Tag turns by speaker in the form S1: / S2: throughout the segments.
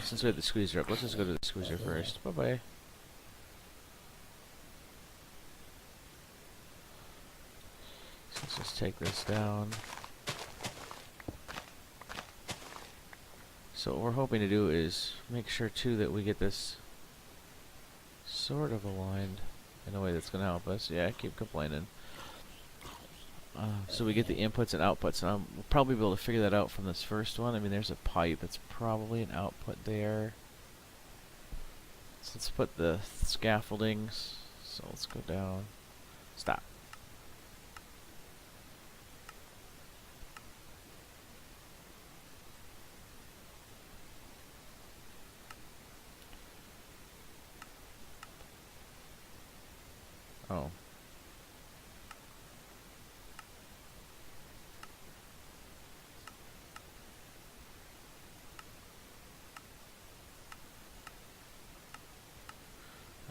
S1: since we have the squeezer up, let's just go to the squeezer first. Bye-bye. So let's just take this down. So what we're hoping to do is make sure, too, that we get this sort of aligned in a way that's going to help us. Yeah, I keep complaining. So we get the inputs and outputs, and we'll probably be able to figure that out from this first one. I mean, there's a pipe. That's probably an output there. So let's put the scaffoldings. So let's go down. Stop. Oh.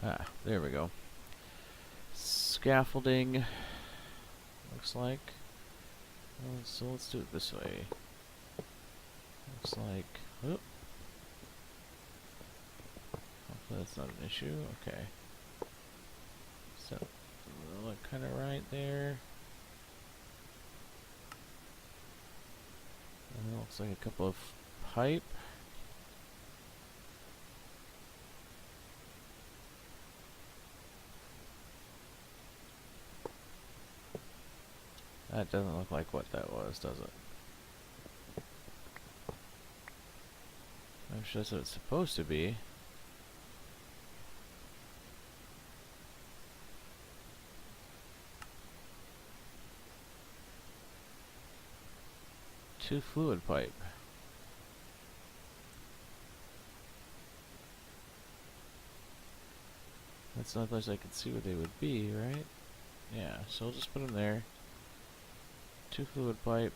S1: Ah, there we go. Scaffolding, looks like. So let's do it this way. Looks like, oh. Hopefully that's not an issue. Okay. So, look kind of right there. And it looks like a couple of pipe. That doesn't look like what that was, does it? I'm sure that's what it's supposed to be. Two fluid pipe. That's the only place I can see where they would be, right? Yeah, so we'll just put them there. Two fluid pipe.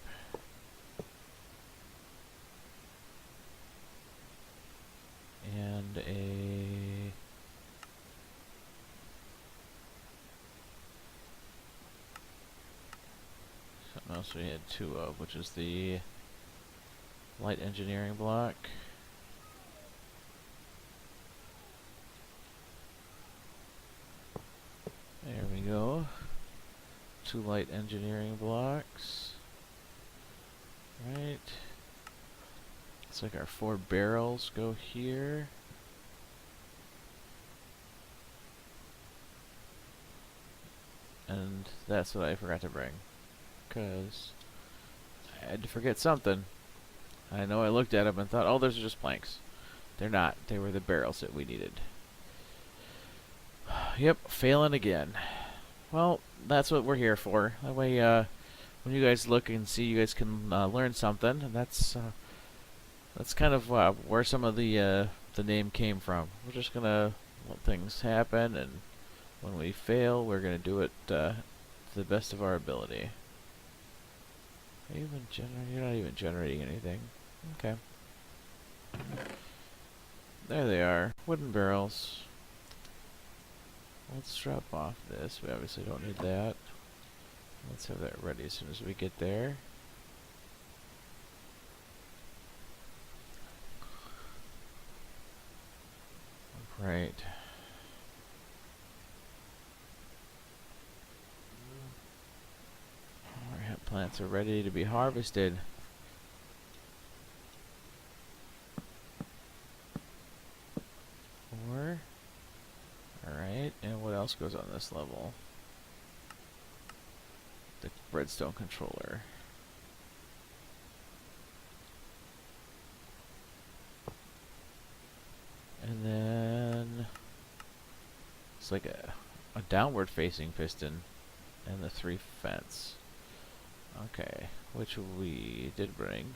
S1: And a... something else we had two of, which is the light engineering block. There we go. Two light engineering blocks. Right. Looks like our 4 barrels go here. And that's what I forgot to bring, because I had to forget something. I know I looked at them and thought, oh, those are just planks. They're not. They were the barrels that we needed. Yep, failing again. Well, that's what we're here for. That way, when you guys look and see, you guys can learn something, and that's kind of where some of the name came from. We're just gonna let things happen, and when we fail, we're gonna do it to the best of our ability. Are you even you're not even generating anything. Okay. There they are, wooden barrels. Let's drop off this. We obviously don't need that. Let's have that ready as soon as we get there. Right. Our hemp plants are ready to be harvested. Alright, and what else goes on this level? The redstone controller. And then it's like a downward facing piston and the 3 fence. Okay, which we did bring.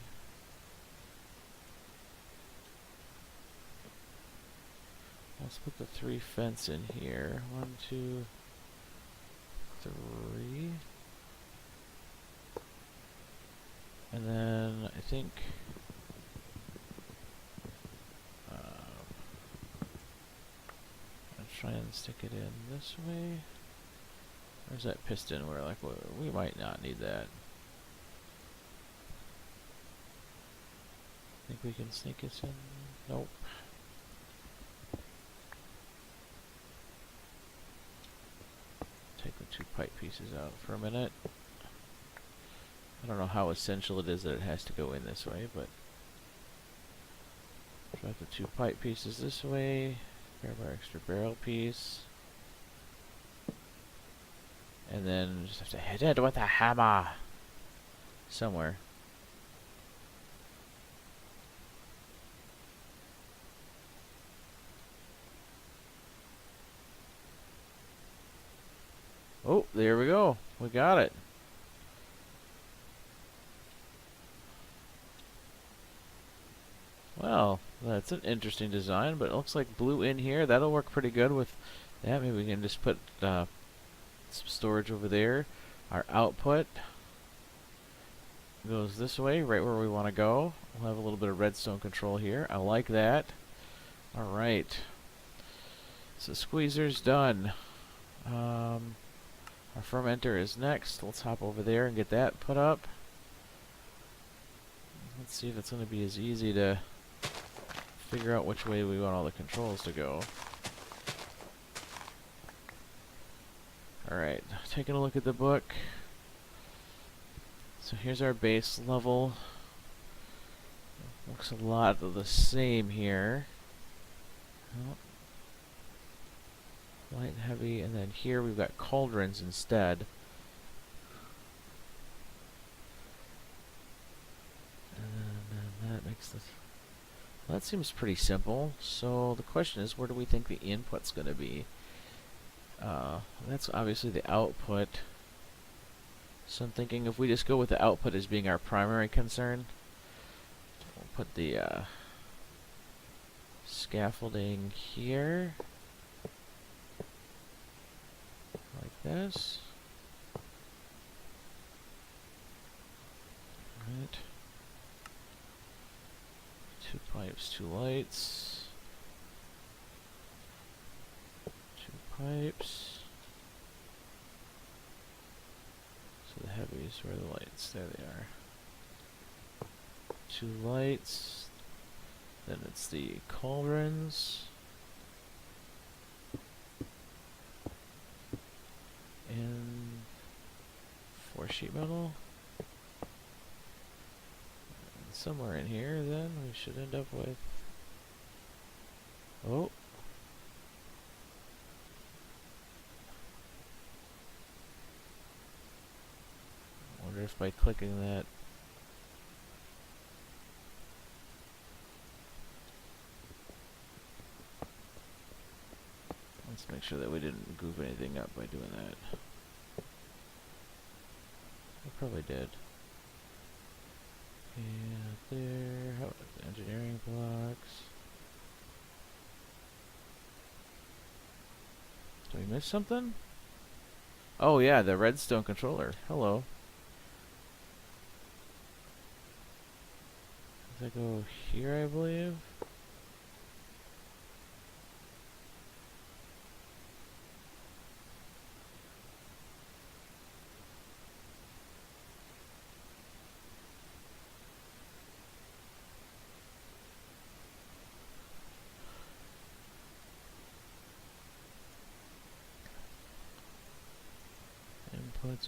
S1: Let's put the 3 fence in here. 1, 2, 3. And then I think I'll try and stick it in this way. Where's that piston? Where like we might not need that. Think we can sneak us in? Nope. Take the two pipe pieces out for a minute. I don't know how essential it is that it has to go in this way, but drop the two pipe pieces this way, grab our extra barrel piece, and then just have to hit it with a hammer somewhere. Oh, there we go. We got it. Well, that's an interesting design, but it looks like blue in here. That'll work pretty good with that. Maybe we can just put some storage over there. Our output goes this way, right where we want to go. We'll have a little bit of redstone control here. I like that. Alright. So squeezer's done. Our fermenter is next. Let's hop over there and get that put up. Let's see if it's going to be as easy to figure out which way we want all the controls to go. Alright, taking a look at the book. So here's our base level. Looks a lot of the same here. Oh. Light and heavy, and then here we've got cauldrons instead. And then that makes this... Well, that seems pretty simple. So the question is, where do we think the input's going to be? That's obviously the output. So I'm thinking if we just go with the output as being our primary concern, we'll put the scaffolding here, like this. Right. Two pipes, two lights. Two pipes. So the heavies, where are the lights? There they are. Two lights. Then it's the cauldrons. And 4 sheet metal. And somewhere in here, then, we should end up with... Oh! I wonder if by clicking that... Let's make sure that we didn't goof anything up by doing that. I probably did. And there, how about the engineering blocks? Did we miss something? Oh yeah, the redstone controller. Hello. Does that go here, I believe?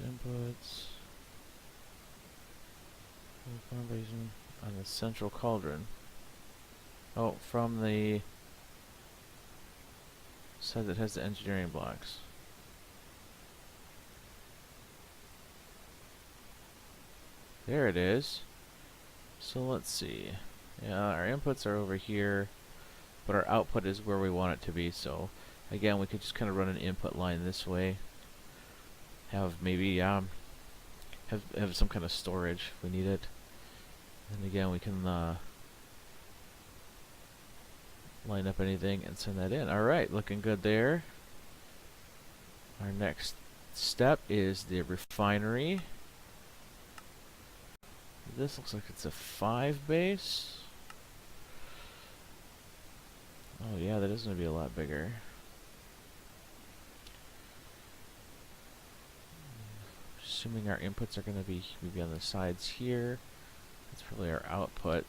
S1: Inputs. Foundation on the central cauldron. Oh, from the side that has the engineering blocks. There it is. So let's see. Yeah, our inputs are over here, but our output is where we want it to be. So again, we could just kind of run an input line this way. Have maybe have some kind of storage if we need it. And again, we can line up anything and send that in. Alright, looking good there. Our next step is the refinery. This looks like it's a 5 base. Oh yeah, that is going to be a lot bigger. Assuming our inputs are going to be maybe on the sides here. That's probably our output.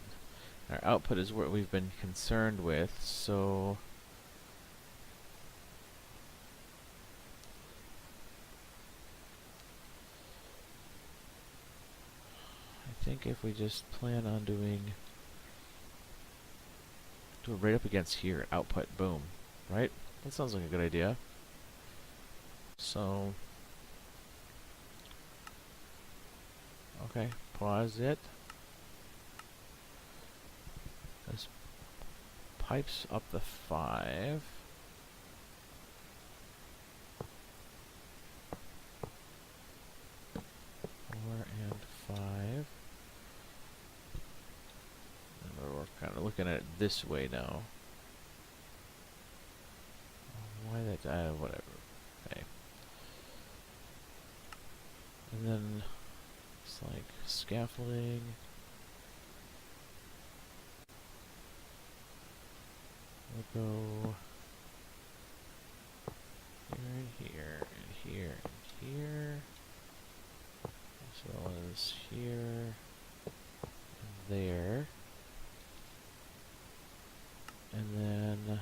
S1: Our output is what we've been concerned with, so I think if we just plan on do it right up against here, output, boom, right? That sounds like a good idea. So, okay, pause it. This pipes up the 5. 4 and 5. And we're kind of looking at it this way now. Why that? Whatever. Okay. And then it's like scaffolding. We'll go here and here and here, as well as here and there. And then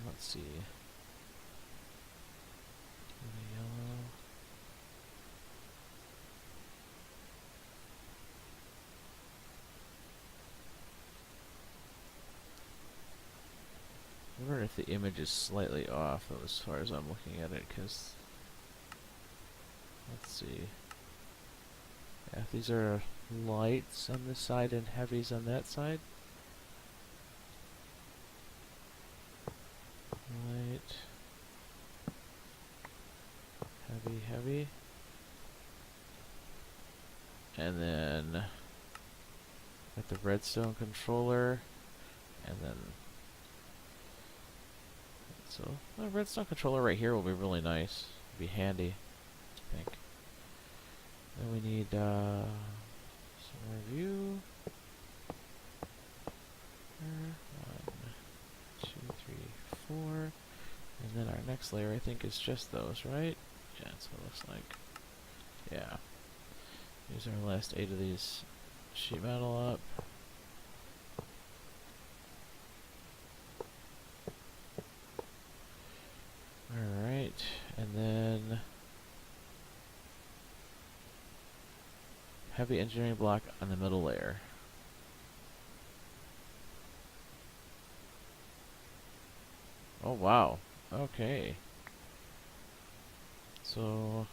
S1: let's see. The yellow. I wonder if the image is slightly off though, as far as I'm looking at it, because let's see. Yeah, if these are lights on this side and heavies on that side. Light, heavy, heavy. And then got the redstone controller, and then so the redstone controller right here will be really nice. Be handy, I think. Then we need some review. 1, 2, 3, 4, and then our next layer I think is just those, right? Yeah, that's what it looks like. Yeah. Use our last 8 of these sheet metal up. Alright, and then heavy engineering block on the middle layer. Oh wow, okay. So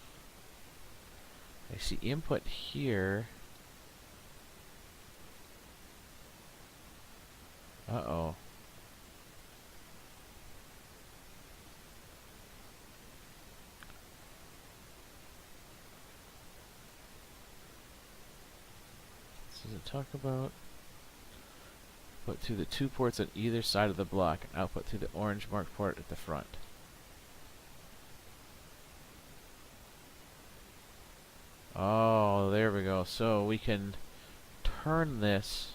S1: I see input here. Uh-oh. Does it talk about put through the 2 ports on either side of the block and output through the orange marked port at the front? Oh, there we go. So we can turn this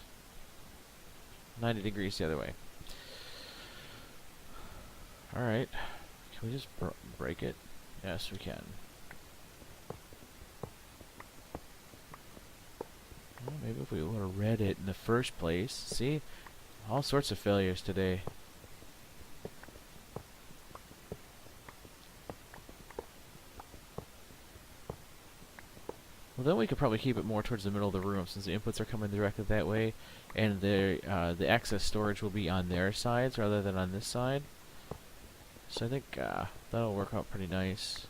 S1: 90 degrees the other way. Alright. Can we just break it? Yes, we can. Well, maybe if we would have read it in the first place. See? All sorts of failures today. Well, then we could probably keep it more towards the middle of the room, since the inputs are coming directly that way, and the access storage will be on their sides rather than on this side. So I think that'll work out pretty nice.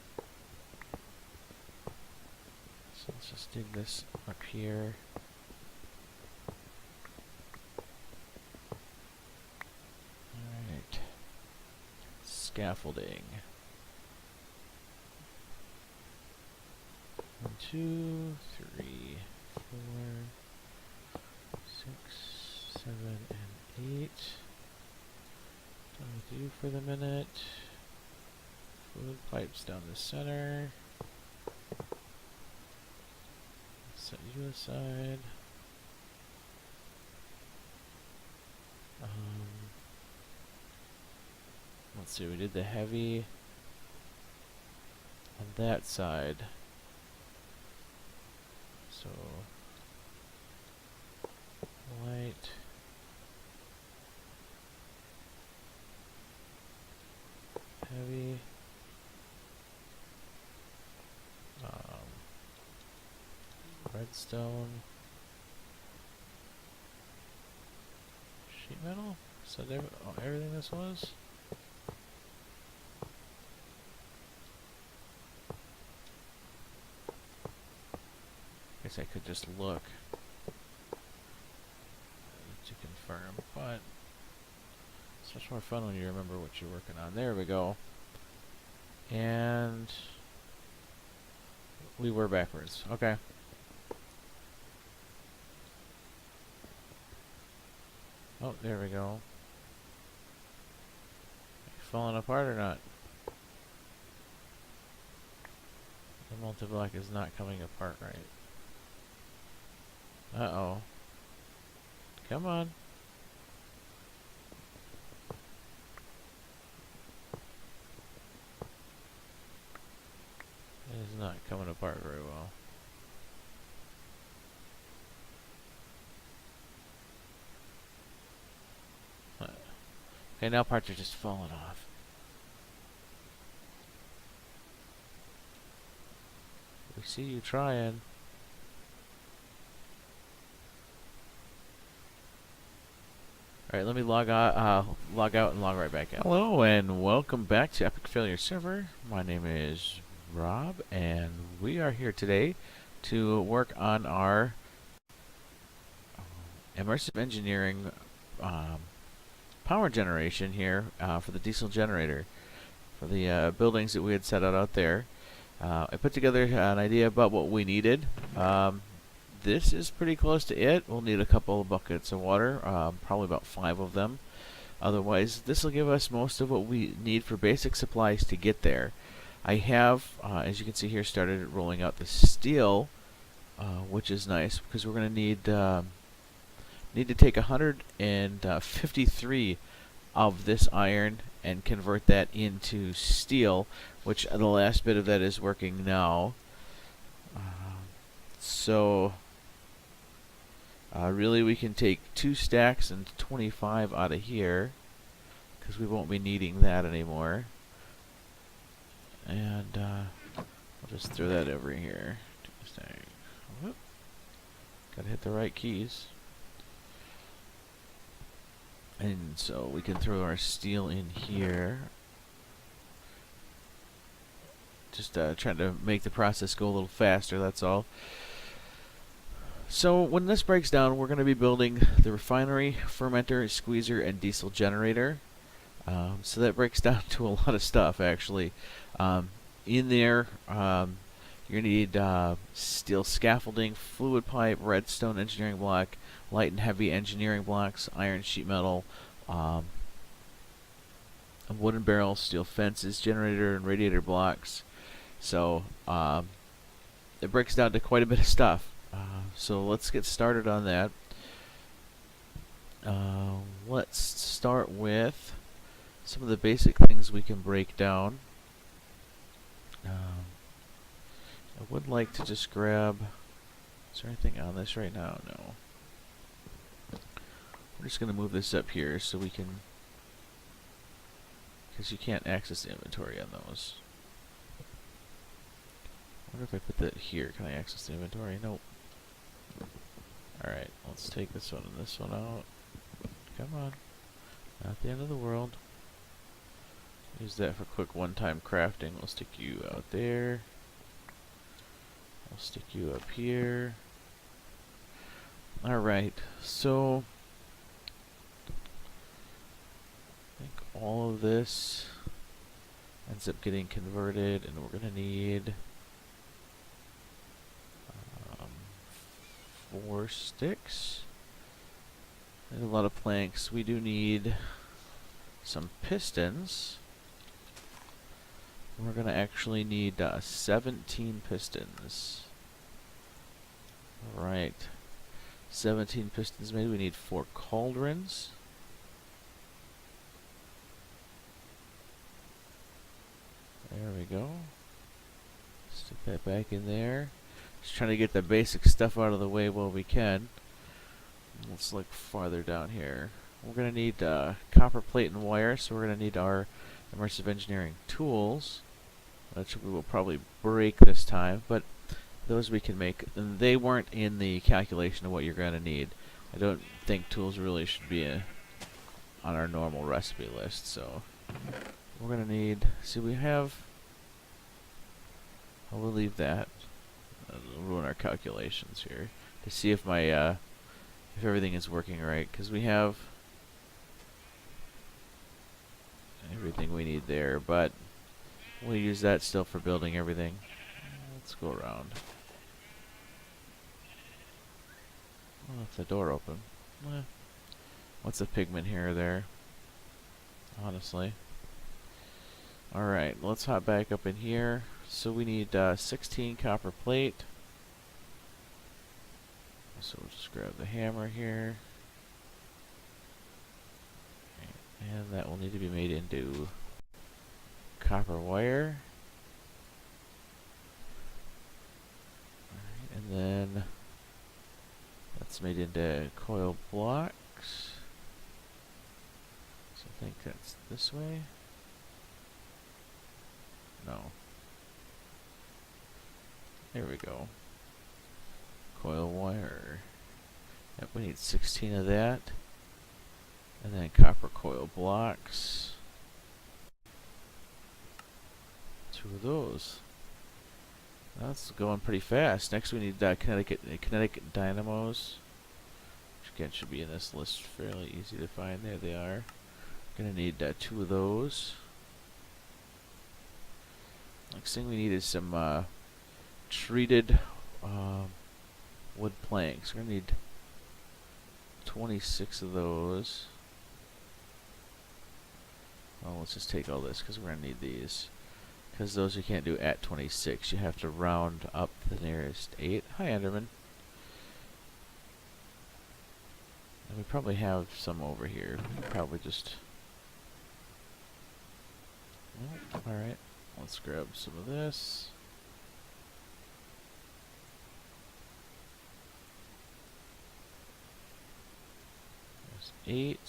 S1: So let's just dig this up here. Alright. Scaffolding. 1, 2, 3, 4, 6, 7, and 8. What do we do for the minute? Fluid pipes down the center. Set you aside. Let's see, we did the heavy on that side. So light, heavy, redstone, sheet metal. Is that everything this was? Guess I could just look to confirm, but it's much more fun when you remember what you're working on. There we go. And we were backwards. Okay. Oh, there we go. Falling apart or not? The multi-block is not coming apart right. Uh-oh. Come on. It is not coming apart very well. Okay, now parts are just falling off. We see you trying. Alright, let me log out and log right back in. Hello and welcome back to Epic Failure Server. My name is Rob and we are here today to work on our immersive engineering power generation here for the diesel generator for the buildings that we had set out there. I put together an idea about what we needed. This is pretty close to it. We'll need a couple of buckets of water, probably about 5 of them. Otherwise, this will give us most of what we need for basic supplies to get there. I have, as you can see here, started rolling out the steel, which is nice because we're going to need to take 153 of this iron and convert that into steel, which the last bit of that is working now. Really we can take 2 stacks and 25 out of here because we won't be needing that anymore. And I'll just throw that over here. Whoop. Gotta hit the right keys. And so we can throw our steel in here. Just trying to make the process go a little faster, that's all. So when this breaks down, we're going to be building the refinery, fermenter, squeezer, and diesel generator. So that breaks down to a lot of stuff, actually. In there, you're going to need steel scaffolding, fluid pipe, redstone engineering block, light and heavy engineering blocks, iron sheet metal, a wooden barrel, steel fences, generator and radiator blocks. So it breaks down to quite a bit of stuff. So let's get started on that. Let's start with some of the basic things we can break down. I would like to just grab... Is there anything on this right now? No. We're just going to move this up here so we can... Because you can't access the inventory on those. I wonder if I put that here. Can I access the inventory? Nope. Alright, let's take this one and this one out. Come on. Not the end of the world. Use that for quick one-time crafting. We'll stick you out there. I'll stick you up here. Alright, so I think all of this ends up getting converted, and we're going to need 4 sticks. There's a lot of planks. We do need some pistons. We're going to actually need 17 pistons. Alright. 17 pistons made. We need 4 cauldrons. There we go. Stick that back in there. Just trying to get the basic stuff out of the way while we can. Let's look farther down here. We're going to need copper plate and wire, so we're going to need our immersive engineering tools, which we will probably break this time, but those we can make. And they weren't in the calculation of what you're going to need. I don't think tools really should be on our normal recipe list, so we're going to need, see, we have, I will leave that. It'll ruin our calculations here to see if my if everything is working right, because we have everything we need there, but we'll use that still for building everything. Let's go around. Oh, left the door open. What's a pigment here or there? Honestly. Alright, let's hop back up in here. So we need 16 copper plate. So we'll just grab the hammer here. And that will need to be made into copper wire. Alright, and then that's made into coil blocks. So I think that's this way. No. There we go. Coil wire. Yep, we need 16 of that. And then copper coil blocks. 2 of those. That's going pretty fast. Next we need kinetic dynamos. Which again should be in this list, fairly easy to find. There they are. Gonna need 2 of those. Next thing we need is some treated wood planks. We're gonna need 26 of those. Well, let's just take all this because we're gonna need these. Because those you can't do at 26. You have to round up the nearest 8. Hi, Enderman. And we probably have some over here. Probably just... Oh, alright. Let's grab some of this. There's 8.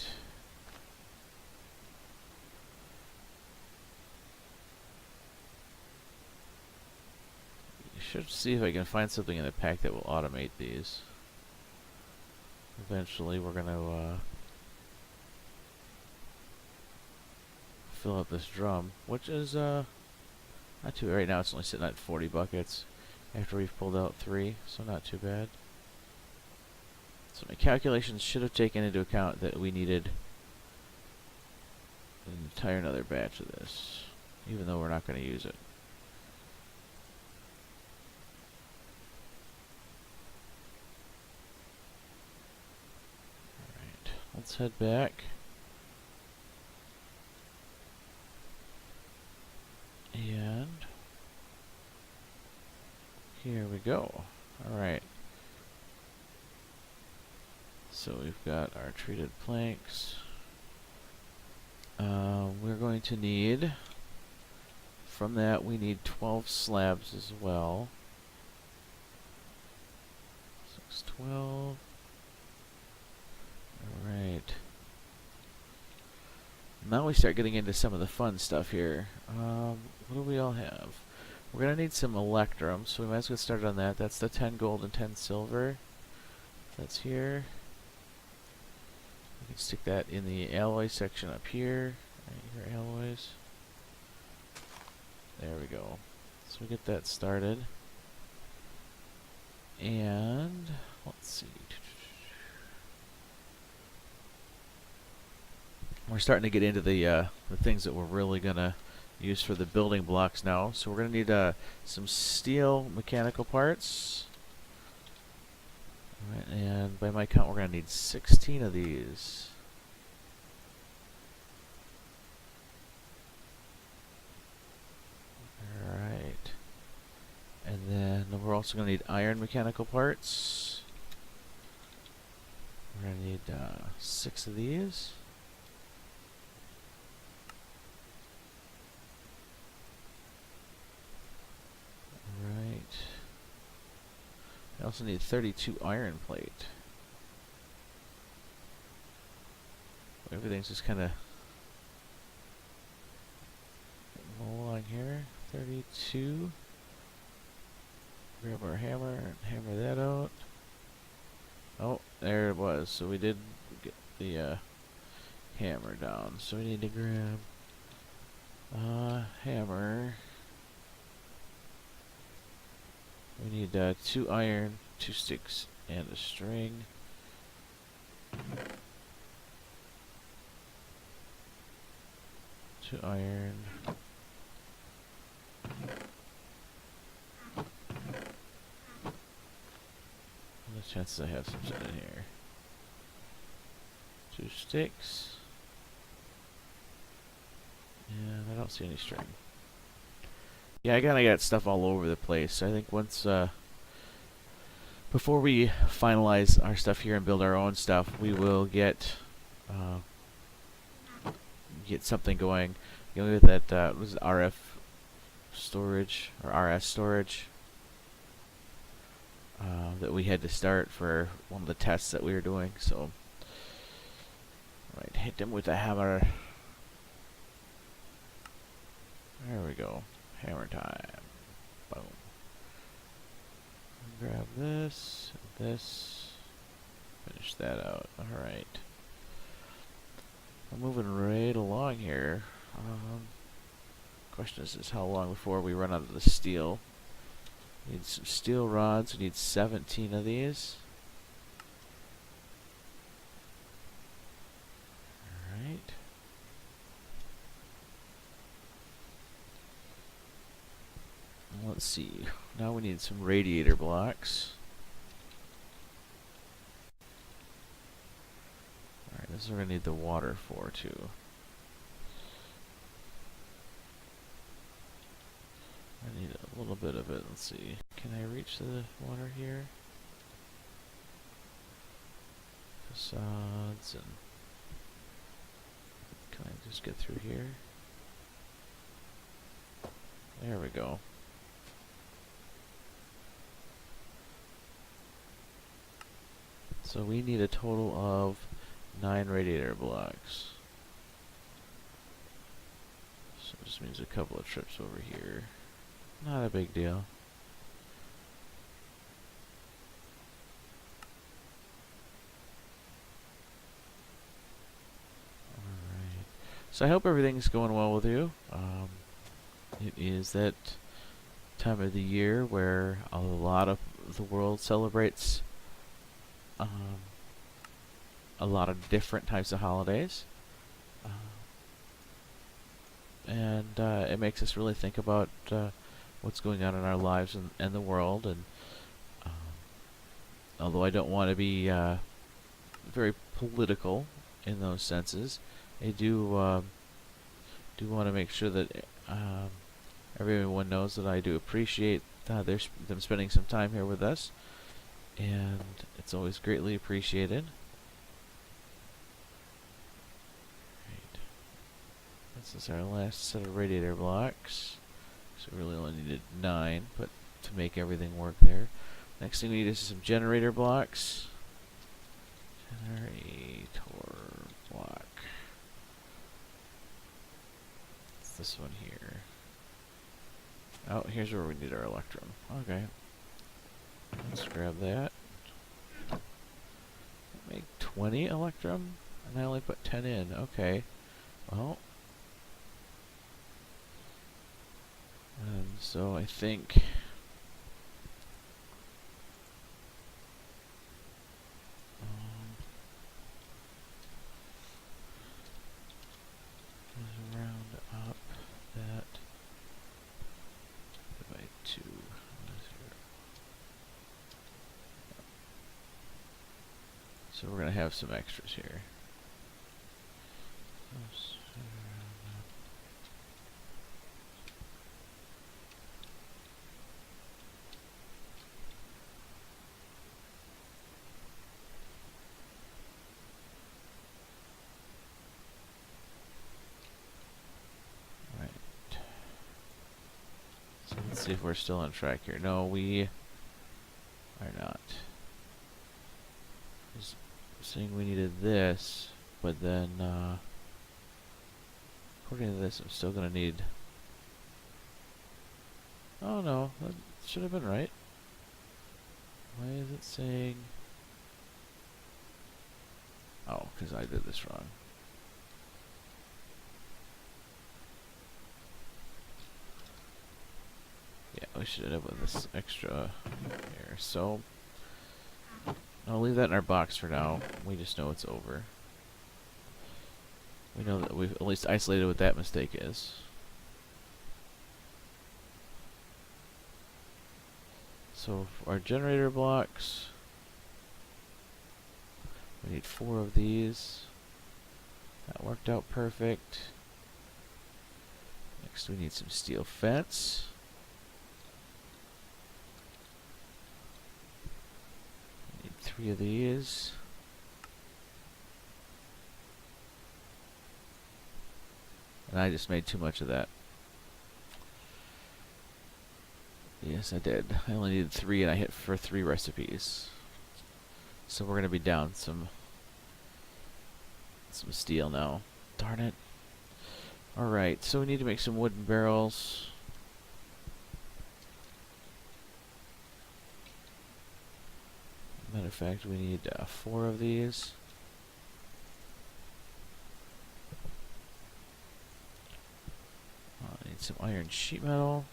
S1: Should see if I can find something in the pack that will automate these. Eventually we're gonna fill up this drum, which is not too right now. It's only sitting at 40 buckets after we've pulled out 3, so not too bad. So my calculations should have taken into account that we needed an entire another batch of this, even though we're not going to use it. Alright, let's head back. And here we go. Alright. So we've got our treated planks. We're going to need, from that we need 12 slabs as well. 6, 12. Alright. Now we start getting into some of the fun stuff here. What do we all have? We're going to need some electrum, so we might as well get started on that. That's the 10 gold and 10 silver. That's here. We can stick that in the alloy section up here. Right here, alloys. There we go. So we get that started. And let's see. We're starting to get into the things that we're really gonna use for the building blocks now. So we're gonna need some steel mechanical parts. Alright, and by my count, we're gonna need 16 of these. Alright. And then we're also gonna need iron mechanical parts. We're gonna need 6 of these. Right. also need 32 iron plate. Everything's just kind of along here. 32. Grab our hammer and hammer that out. Oh, there it was. So we did get the hammer down. So we need to grab hammer. We need 2 iron, 2 sticks, and a string. Two iron. The chances I have something in here. 2 sticks. And I don't see any string. Yeah, I kinda got stuff all over the place. So I think once, before we finalize our stuff here and build our own stuff, we will get something going. You know, with that was RF storage or RS storage that we had to start for one of the tests that we were doing. So, right, hit them with the hammer. There we go. Hammer time. Boom. Grab this, this. Finish that out. Alright. I'm moving right along here. Question is how long before we run out of the steel. Need some steel rods. We need 17 of these. Alright. Let's see. Now we need some radiator blocks. Alright, this is what we're going to need the water for, too. I need a little bit of it. Let's see. Can I reach the water here? Facades and... Can I just get through here? There we go. So we need a total of 9 radiator blocks. So it just means a couple of trips over here. Not a big deal. Alright. So I hope everything's going well with you. It is that time of the year where a lot of the world celebrates a lot of different types of holidays. And it makes us really think about what's going on in our lives and the world. And although I don't want to be very political in those senses, I do want to make sure that everyone knows that I do appreciate them spending some time here with us, and it's always greatly appreciated. Right. This is our last set of radiator blocks. So we really only needed 9, but to make everything work there. Next thing we need is some generator blocks. Generator block. It's this one here. Oh, here's where we need our electrum. Okay. Let's grab that. Make 20 electrum, and I only put 10 in. Okay. Well. And so I think let's round up that by 2. So we're going to have some extras here. Let's see if we're still on track here. No, we Or not. Just saying we needed this, but then, according to this, I'm still gonna need... Oh no, that should have been right. Why is it saying... Oh, because I did this wrong. Yeah, we should end up with this extra here. So, I'll leave that in our box for now. We just know it's over. We know that we've at least isolated what that mistake is. So, for our generator blocks, we need 4 of these. That worked out perfect. Next, we need some steel fence. We need 3 of these. And I just made too much of that. Yes, I did. I only needed 3 and I hit for 3 recipes. So we're going to be down some steel now. Darn it. Alright, so we need to make some wooden barrels. Matter of fact, we need 4 of these. I need some iron sheet metal.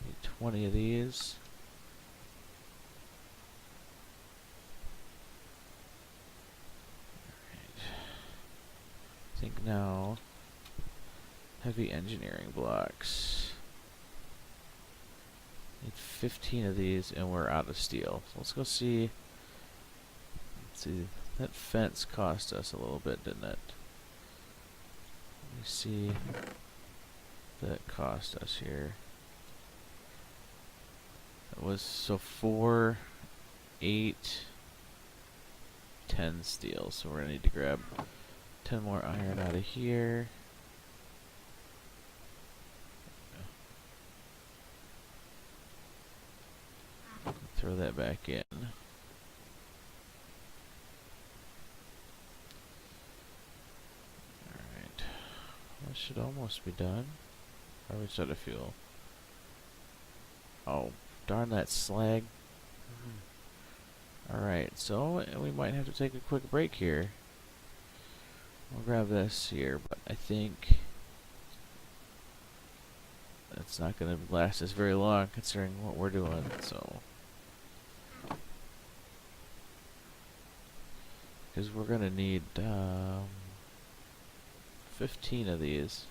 S1: Need 20 of these. I think now, heavy engineering blocks. Need 15 of these and we're out of steel. So let's go see. Let's see, that fence cost us a little bit, didn't it? Let me see that cost us here. It was so 4, 8, 10 steel. So we're gonna need to grab 10 more iron out of here. Throw that back in. Alright. That should almost be done. Are we out of fuel? Oh, darn that slag. Alright, so we might have to take a quick break here. We'll grab this here, but I think that's not going to last us very long considering what we're doing, so. Because we're going to need 15 of these.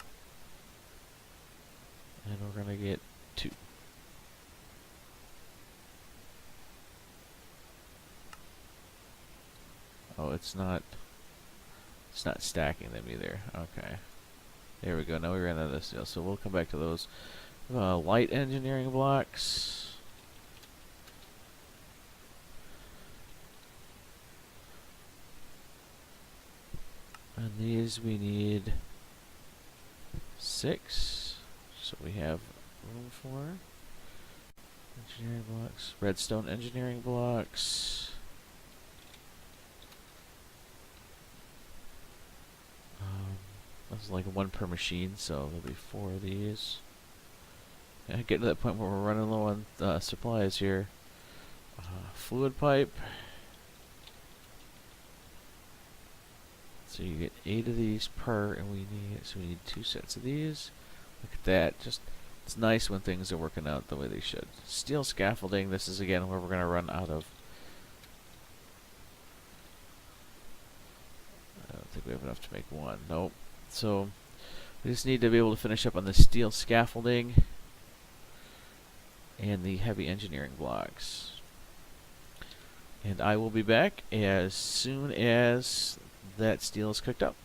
S1: And we're going to get 2. Oh, it's not stacking them either. Okay. There we go. Now we ran out of this deal. So we'll come back to those. Light engineering blocks. And these we need 6. So we have room for engineering blocks. Redstone engineering blocks. That's like 1 per machine, so there'll be 4 of these. Yeah, getting to that point where we're running low on supplies here. Fluid pipe. So you get 8 of these per, and we need 2 sets of these. Look at that! Just it's nice when things are working out the way they should. Steel scaffolding. This is again where we're going to run out of. I don't think we have enough to make 1. Nope. So we just need to be able to finish up on the steel scaffolding and the heavy engineering blocks. And I will be back as soon as that steel is cooked up.